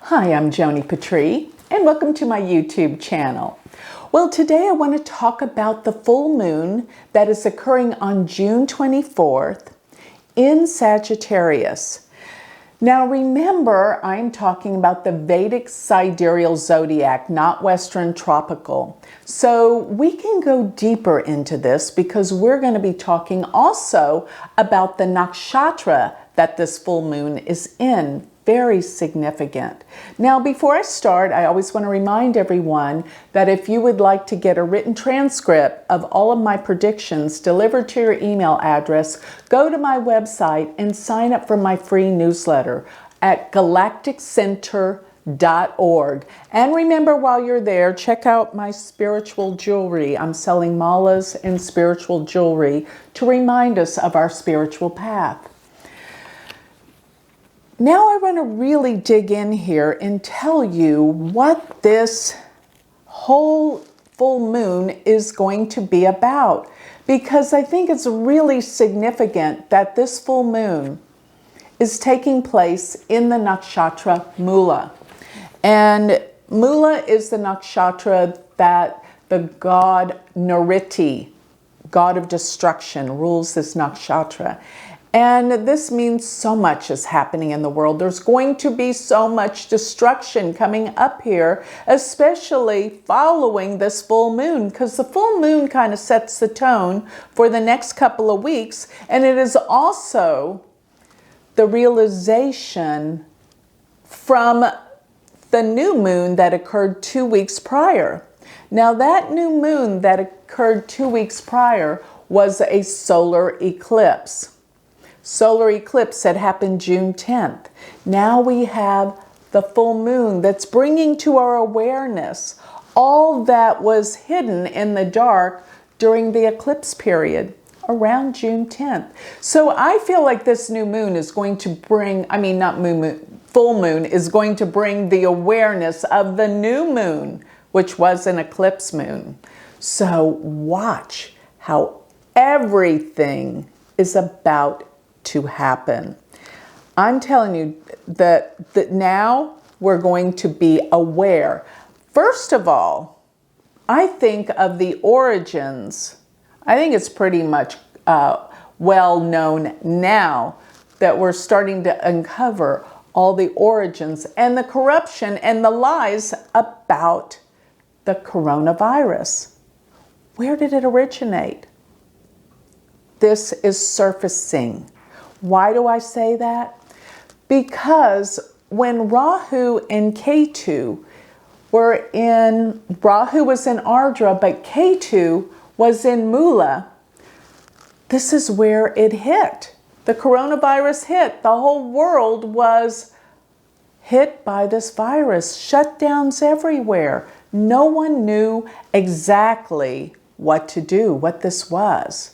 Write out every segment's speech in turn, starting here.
Hi, I'm Joni Patry, and welcome to my YouTube channel. Well, today I want to talk about the full moon that is occurring on June 24th in Sagittarius. Now remember, I'm talking about the Vedic sidereal zodiac, not Western tropical. So we can go deeper into this because we're going to be talking also about the nakshatra that this full moon is in. Very significant. Now, before I start, I always want to remind everyone that if you would like to get a written transcript of all of my predictions delivered to your email address, go to my website and sign up for my free newsletter at galacticcenter.org. And remember, while you're there, check out my spiritual jewelry. I'm selling malas and spiritual jewelry to remind us of our spiritual path. Now I want to really dig in here and tell you what this whole full moon is going to be about, because I think it's really significant that this full moon is taking place in the nakshatra Mula. And Mula is the nakshatra that the god Nritti, god of destruction, rules this nakshatra. And this means so much is happening in the world. There's going to be so much destruction coming up here, especially following this full moon, because the full moon kind of sets the tone for the next couple of weeks. And it is also the realization from the new moon that occurred 2 weeks prior. Now, that new moon that occurred 2 weeks prior was a solar eclipse. Solar eclipse that happened June 10th. Now we have the full moon that's bringing to our awareness all that was hidden in the dark during the eclipse period around June 10th. So I feel like this new moon is going to bring, full moon is going to bring the awareness of the new moon, which was an eclipse moon. So watch how everything is about to happen. I'm telling you that now we're going to be aware. First of all, I think of the origins. I think it's pretty much well known now that we're starting to uncover all the origins and the corruption and the lies about the coronavirus. Where did it originate? This is surfacing. Why do I say that? Because when Rahu and Ketu Rahu was in Ardra, but Ketu was in Mula, this is where it hit. The coronavirus hit. The whole world was hit by this virus. Shutdowns everywhere. No one knew exactly what to do, what this was.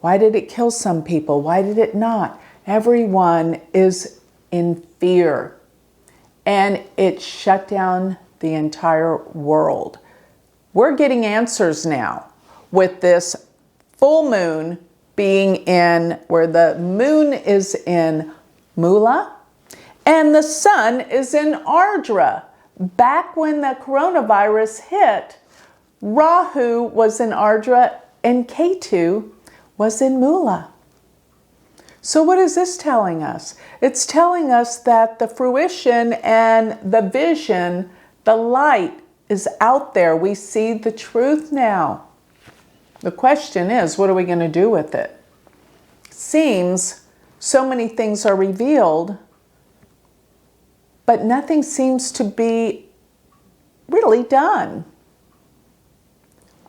Why did it kill some people? Why did it not? Everyone is in fear. And it shut down the entire world. We're getting answers now with this full moon being in, where the moon is in Mula and the sun is in Ardra. Back when the coronavirus hit, Rahu was in Ardra and Ketu was in Mula. So what is this telling us? It's telling us that the fruition and the vision, the light is out there. We see the truth now. The question is, what are we going to do with it? Seems so many things are revealed, but nothing seems to be really done.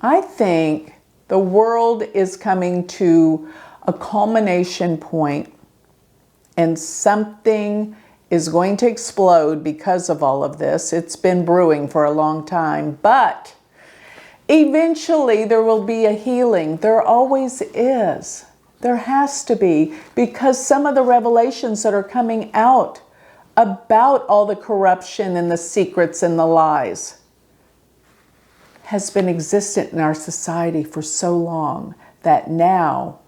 I think the world is coming to a culmination point, and something is going to explode because of all of this. It's been brewing for a long time, but eventually there will be a healing. There always is. There has to be, because some of the revelations that are coming out about all the corruption and the secrets and the lies has been existent in our society for so long that now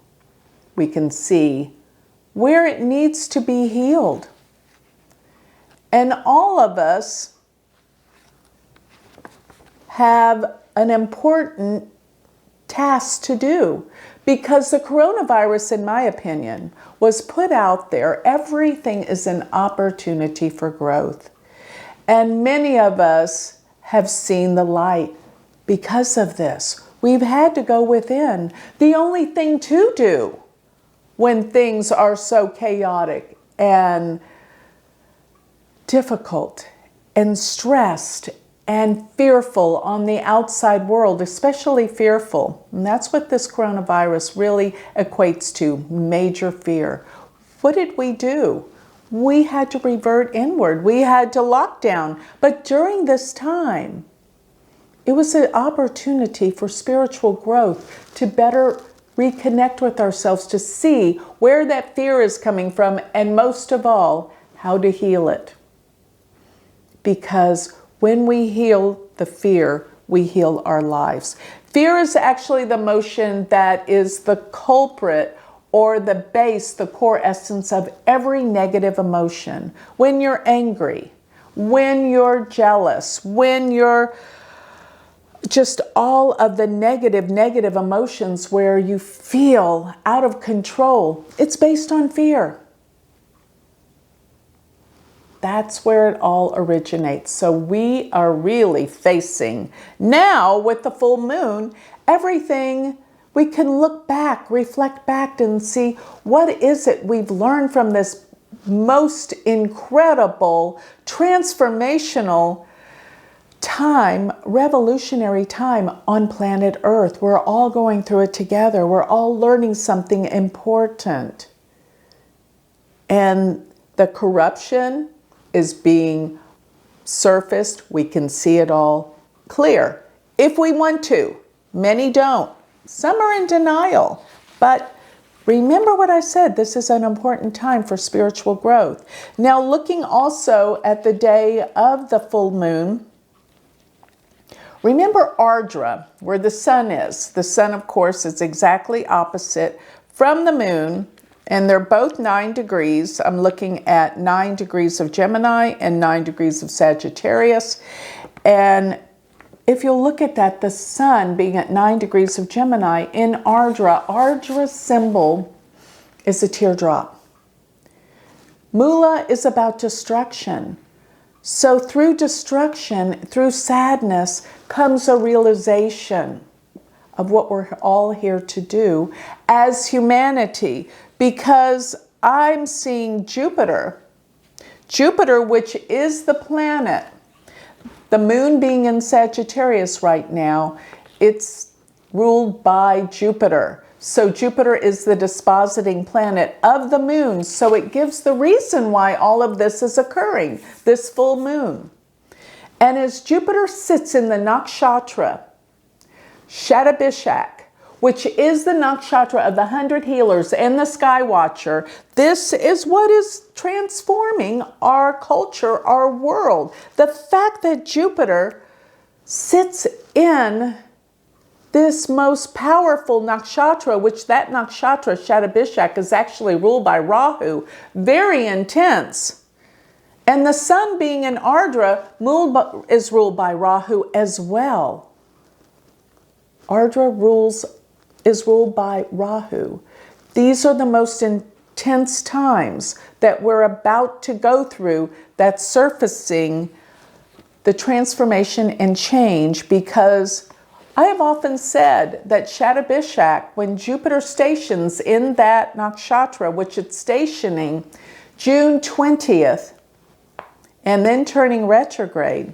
we can see where it needs to be healed. And all of us have an important task to do, because the coronavirus, in my opinion, was put out there. Everything is an opportunity for growth. And many of us have seen the light because of this. We've had to go within. The only thing to do when things are so chaotic and difficult and stressed and fearful on the outside world, especially fearful. And that's what this coronavirus really equates to, major fear. What did we do? We had to revert inward. We had to lock down. But during this time, it was an opportunity for spiritual growth, to better reconnect with ourselves, to see where that fear is coming from, and most of all, how to heal it. Because when we heal the fear, we heal our lives. Fear is actually the emotion that is the culprit, or the base, the core essence of every negative emotion. When you're angry, when you're jealous, when you're just all of the negative emotions where you feel out of control, it's based on fear. That's where it all originates. So we are really facing now, with the full moon, everything. We can look back, reflect back, and see what is it we've learned from this most incredible, transformational time, revolutionary time on planet Earth. We're all going through it together. We're all learning something important. And the corruption is being surfaced. We can see it all clear if we want to. Many don't. Some are in denial. But remember what I said, this is an important time for spiritual growth. Now, looking also at the day of the full moon, remember Ardra, where the sun is. The sun, of course, is exactly opposite from the moon, and they're both 9 degrees. I'm looking at 9 degrees of Gemini and 9 degrees of Sagittarius. And if you'll look at that, the sun being at 9 degrees of Gemini in Ardra, Ardra's symbol is a teardrop. Mula is about destruction. So through destruction, through sadness, comes a realization of what we're all here to do as humanity. Because I'm seeing Jupiter, which is the planet, the moon being in Sagittarius right now, it's ruled by Jupiter. So Jupiter is the dispositing planet of the moon. So it gives the reason why all of this is occurring, this full moon. And as Jupiter sits in the nakshatra, Shatabishak, which is the nakshatra of the 100 healers and the sky watcher, this is what is transforming our culture, our world. The fact that Jupiter sits in this most powerful nakshatra, which that nakshatra, Shatabishak, is actually ruled by Rahu, very intense. And the sun being in Ardra is ruled by Rahu as well. Ardra is ruled by Rahu. These are the most intense times that we're about to go through, that's surfacing the transformation and change, because I have often said that Shatabishak, when Jupiter stations in that nakshatra, which it's stationing June 20th, and then turning retrograde,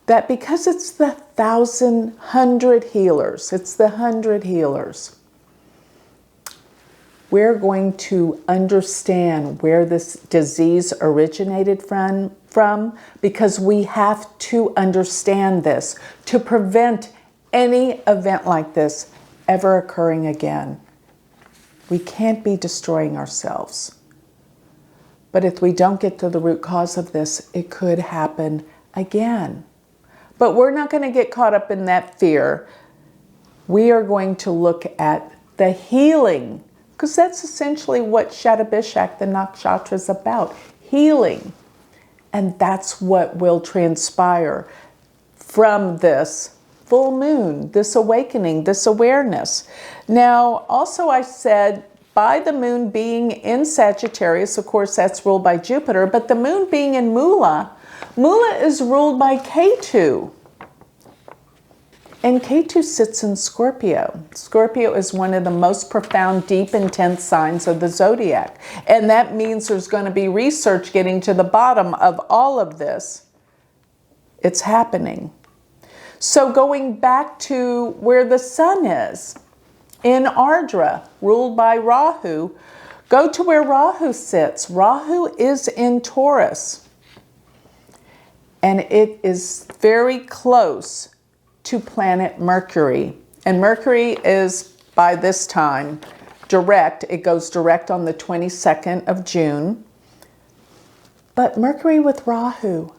that because it's the 100 healers, it's the 100 healers, we're going to understand where this disease originated from, because we have to understand this to prevent any event like this ever occurring again. We can't be destroying ourselves. But if we don't get to the root cause of this, it could happen again. But we're not going to get caught up in that fear. We are going to look at the healing, because that's essentially what Shatabishak, the nakshatra, is about. Healing. And that's what will transpire from this full moon, this awakening, this awareness. Now, also I said, by the moon being in Sagittarius, of course that's ruled by Jupiter, but the moon being in Mula, Mula is ruled by Ketu. And Ketu sits in Scorpio. Scorpio is one of the most profound, deep, intense signs of the zodiac. And that means there's going to be research getting to the bottom of all of this. It's happening. So going back to where the sun is, in Ardra, ruled by Rahu, go to where Rahu sits. Rahu is in Taurus. And it is very close to planet Mercury. And Mercury is, by this time, direct. It goes direct on the 22nd of June. But Mercury with Rahu,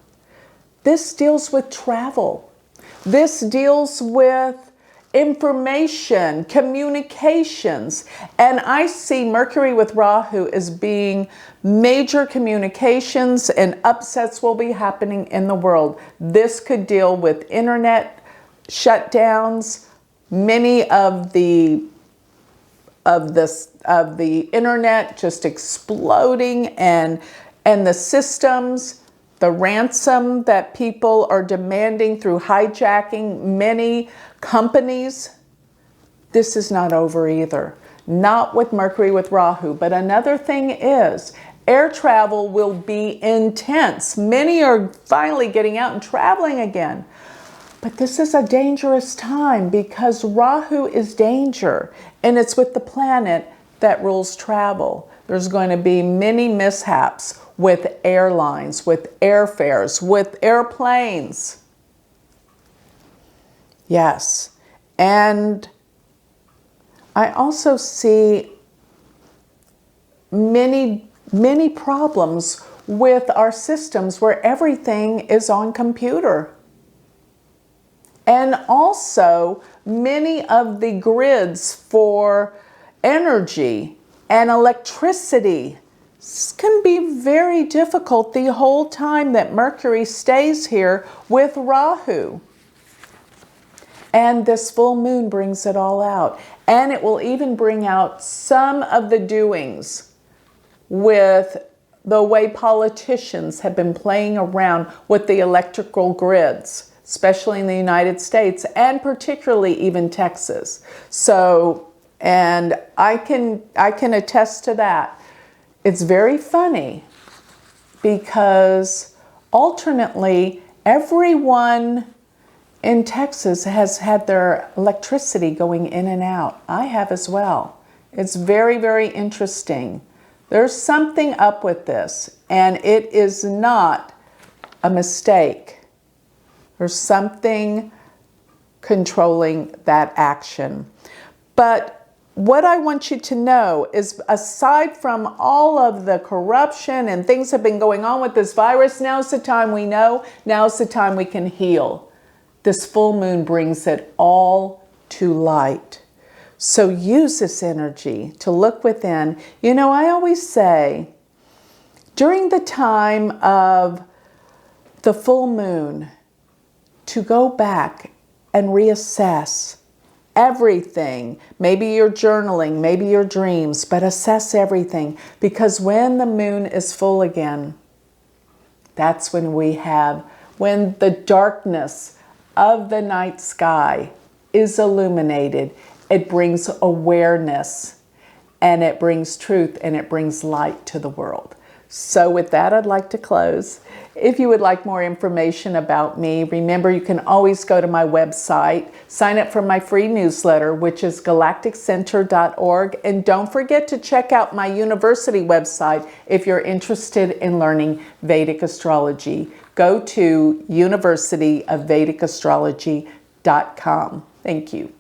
this deals with travel. This deals with information, communications. And I see Mercury with Rahu as being major communications, and upsets will be happening in the world. This could deal with internet shutdowns, many of the internet just exploding, and the systems, the ransom that people are demanding through hijacking many companies. This is not over either. Not with Mercury with Rahu. But another thing is, air travel will be intense. Many are finally getting out and traveling again. But this is a dangerous time because Rahu is danger, and it's with the planet that rules travel. There's going to be many mishaps with airlines, with airfares, with airplanes. Yes. And I also see many problems with our systems where everything is on computer. And also many of the grids for energy and electricity can be very difficult the whole time that Mercury stays here with Rahu. And this full moon brings it all out. And it will even bring out some of the doings with the way politicians have been playing around with the electrical grids, especially in the United States and particularly even Texas. So, and I can attest to that. It's very funny because alternately everyone in Texas has had their electricity going in and out. I have as well. It's very, very interesting. There's something up with this, and it is not a mistake. There's something controlling that action. But what I want you to know is, aside from all of the corruption and things have been going on with this virus, now's the time we know, now's the time we can heal. This full moon brings it all to light. So use this energy to look within. You know, I always say, during the time of the full moon, to go back and reassess everything. Maybe you're journaling, maybe your dreams, but assess everything. Because when the moon is full again, that's when when the darkness of the night sky is illuminated. It brings awareness, and it brings truth, and it brings light to the world. So with that, I'd like to close. If you would like more information about me, remember you can always go to my website, sign up for my free newsletter, which is galacticcenter.org. And don't forget to check out my university website if you're interested in learning Vedic astrology. Go to University of Vedic Astrology.com. Thank you.